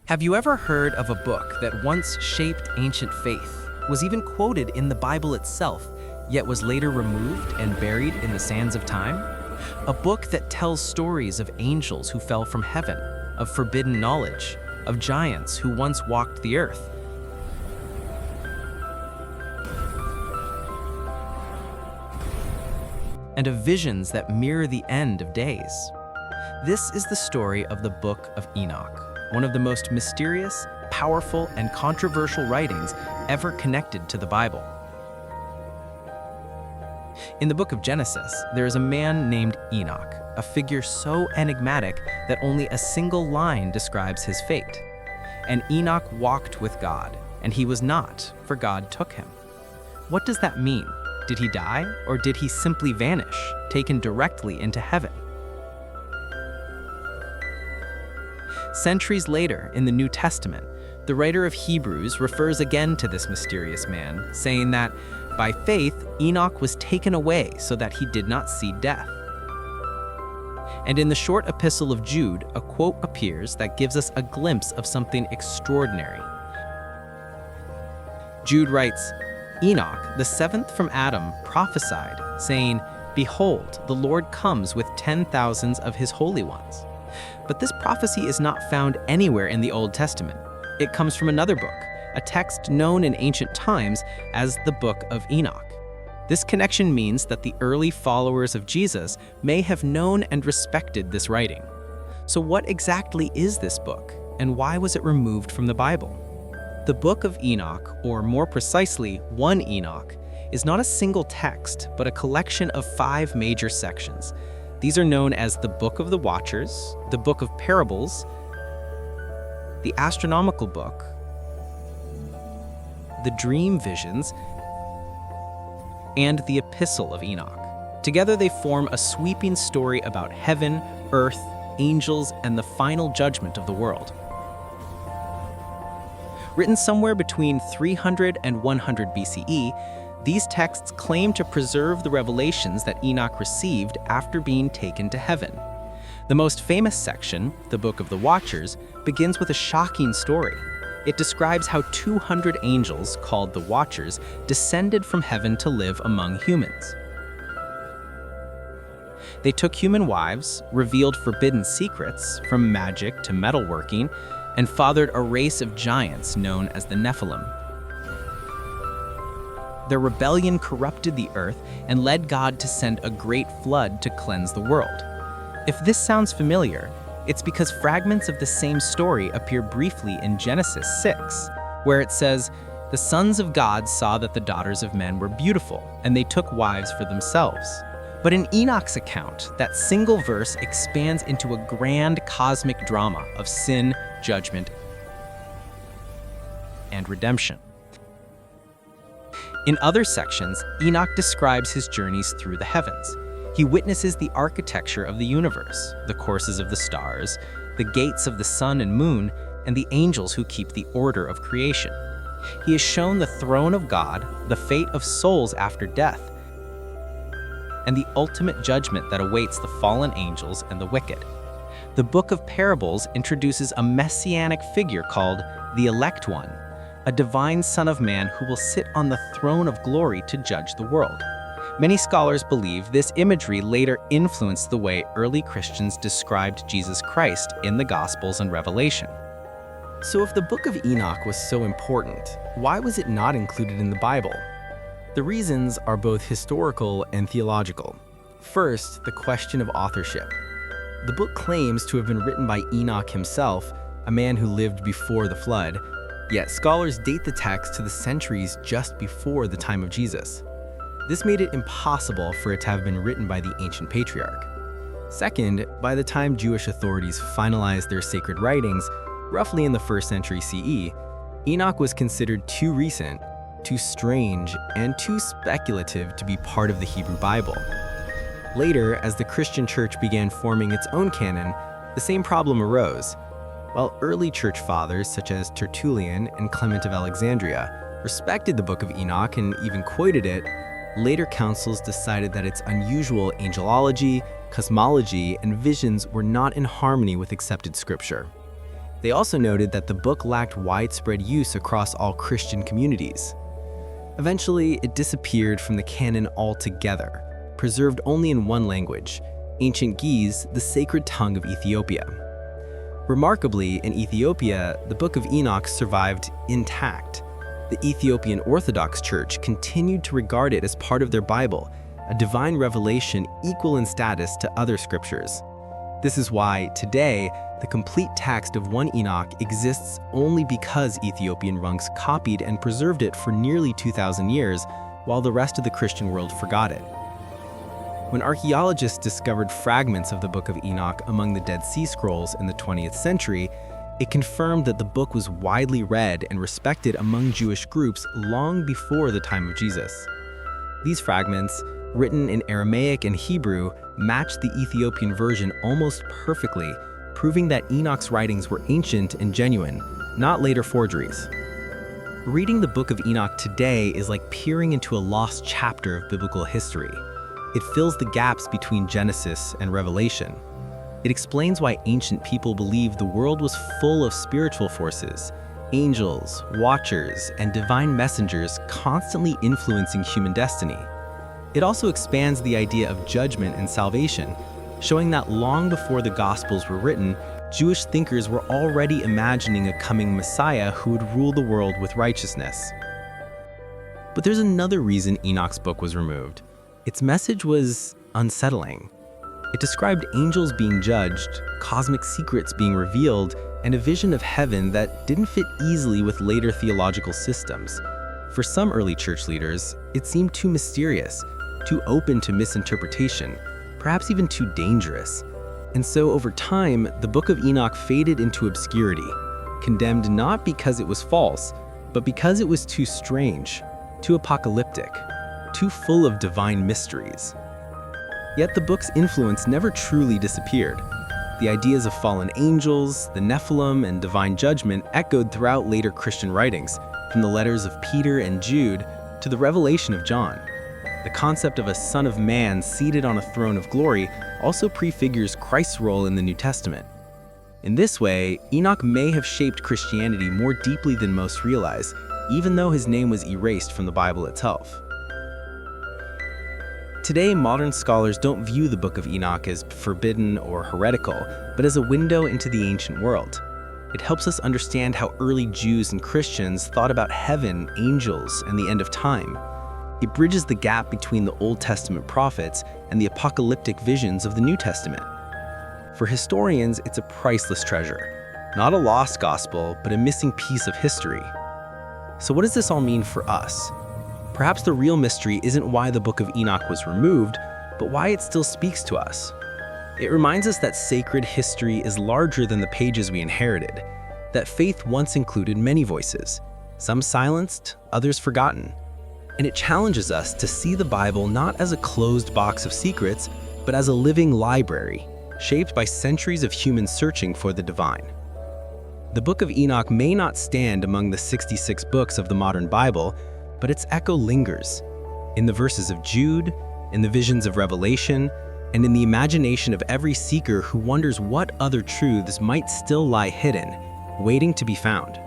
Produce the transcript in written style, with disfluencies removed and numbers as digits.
Have you ever heard of a book that once shaped ancient faith, was even quoted in the Bible itself, yet was later removed and buried in the sands of time? A book that tells stories of angels who fell from heaven, of forbidden knowledge, of giants who once walked the earth, and of visions that mirror the end of days. This is the story of the Book of Enoch, one of the most mysterious, powerful, and controversial writings ever connected to the Bible. In the book of Genesis, there is a man named Enoch, a figure so enigmatic that only a single line describes his fate. And Enoch walked with God, and he was not, for God took him. What does that mean? Did he die, or did he simply vanish, taken directly into heaven? Centuries later, in the New Testament, the writer of Hebrews refers again to this mysterious man, saying that, by faith, Enoch was taken away so that he did not see death. And in the short epistle of Jude, a quote appears that gives us a glimpse of something extraordinary. Jude writes, "Enoch, the seventh from Adam, prophesied, saying, 'Behold, the Lord comes with 10,000s of his holy ones.'" But this prophecy is not found anywhere in the Old Testament. It comes from another book, a text known in ancient times as the Book of Enoch. This connection means that the early followers of Jesus may have known and respected this writing. So what exactly is this book, and why was it removed from the Bible? The Book of Enoch, or more precisely, 1 Enoch, is not a single text, but a collection of 5 major sections. These are known as the Book of the Watchers, the Book of Parables, the Astronomical Book, the Dream Visions, and the Epistle of Enoch. Together they form a sweeping story about heaven, earth, angels, and the final judgment of the world. Written somewhere between 300 and 100 BCE, these texts claim to preserve the revelations that Enoch received after being taken to heaven. The most famous section, the Book of the Watchers, begins with a shocking story. It describes how 200 angels, called the Watchers, descended from heaven to live among humans. They took human wives, revealed forbidden secrets, from magic to metalworking, and fathered a race of giants known as the Nephilim. Their rebellion corrupted the earth and led God to send a great flood to cleanse the world. If this sounds familiar, it's because fragments of the same story appear briefly in Genesis 6, where it says, "The sons of God saw that the daughters of men were beautiful, and they took wives for themselves." But in Enoch's account, that single verse expands into a grand cosmic drama of sin, judgment, and redemption. In other sections, Enoch describes his journeys through the heavens. He witnesses the architecture of the universe, the courses of the stars, the gates of the sun and moon, and the angels who keep the order of creation. He is shown the throne of God, the fate of souls after death, and the ultimate judgment that awaits the fallen angels and the wicked. The Book of Parables introduces a messianic figure called the Elect One, a divine Son of Man who will sit on the throne of glory to judge the world. Many scholars believe this imagery later influenced the way early Christians described Jesus Christ in the Gospels and Revelation. So if the Book of Enoch was so important, why was it not included in the Bible? The reasons are both historical and theological. First, the question of authorship. The book claims to have been written by Enoch himself, a man who lived before the flood, yet scholars date the text to the centuries just before the time of Jesus. This made it impossible for it to have been written by the ancient patriarch. Second, by the time Jewish authorities finalized their sacred writings, roughly in the 1st century CE, Enoch was considered too recent, too strange, and too speculative to be part of the Hebrew Bible. Later, as the Christian church began forming its own canon, the same problem arose. While early church fathers such as Tertullian and Clement of Alexandria respected the Book of Enoch and even quoted it, later councils decided that its unusual angelology, cosmology, and visions were not in harmony with accepted scripture. They also noted that the book lacked widespread use across all Christian communities. Eventually, it disappeared from the canon altogether, preserved only in one language, Ancient Ge'ez, the sacred tongue of Ethiopia. Remarkably, in Ethiopia, the Book of Enoch survived intact. The Ethiopian Orthodox Church continued to regard it as part of their Bible, a divine revelation equal in status to other scriptures. This is why, today, the complete text of 1 Enoch exists only because Ethiopian monks copied and preserved it for nearly 2,000 years, while the rest of the Christian world forgot it. When archaeologists discovered fragments of the Book of Enoch among the Dead Sea Scrolls in the 20th century, it confirmed that the book was widely read and respected among Jewish groups long before the time of Jesus. These fragments, written in Aramaic and Hebrew, matched the Ethiopian version almost perfectly, proving that Enoch's writings were ancient and genuine, not later forgeries. Reading the Book of Enoch today is like peering into a lost chapter of biblical history. It fills the gaps between Genesis and Revelation. It explains why ancient people believed the world was full of spiritual forces, angels, watchers, and divine messengers constantly influencing human destiny. It also expands the idea of judgment and salvation, showing that long before the Gospels were written, Jewish thinkers were already imagining a coming Messiah who would rule the world with righteousness. But there's another reason Enoch's book was removed. Its message was unsettling. It described angels being judged, cosmic secrets being revealed, and a vision of heaven that didn't fit easily with later theological systems. For some early church leaders, it seemed too mysterious, too open to misinterpretation, perhaps even too dangerous. And so over time, the Book of Enoch faded into obscurity, condemned not because it was false, but because it was too strange, too apocalyptic, too full of divine mysteries. Yet the book's influence never truly disappeared. The ideas of fallen angels, the Nephilim, and divine judgment echoed throughout later Christian writings, from the letters of Peter and Jude to the revelation of John. The concept of a Son of Man seated on a throne of glory also prefigures Christ's role in the New Testament. In this way, Enoch may have shaped Christianity more deeply than most realize, even though his name was erased from the Bible itself. Today, modern scholars don't view the Book of Enoch as forbidden or heretical, but as a window into the ancient world. It helps us understand how early Jews and Christians thought about heaven, angels, and the end of time. It bridges the gap between the Old Testament prophets and the apocalyptic visions of the New Testament. For historians, it's a priceless treasure, not a lost gospel, but a missing piece of history. So what does this all mean for us? Perhaps the real mystery isn't why the Book of Enoch was removed, but why it still speaks to us. It reminds us that sacred history is larger than the pages we inherited, that faith once included many voices, some silenced, others forgotten. And it challenges us to see the Bible not as a closed box of secrets, but as a living library, shaped by centuries of human searching for the divine. The Book of Enoch may not stand among the 66 books of the modern Bible, but its echo lingers in the verses of Jude, in the visions of Revelation, and in the imagination of every seeker who wonders what other truths might still lie hidden, waiting to be found.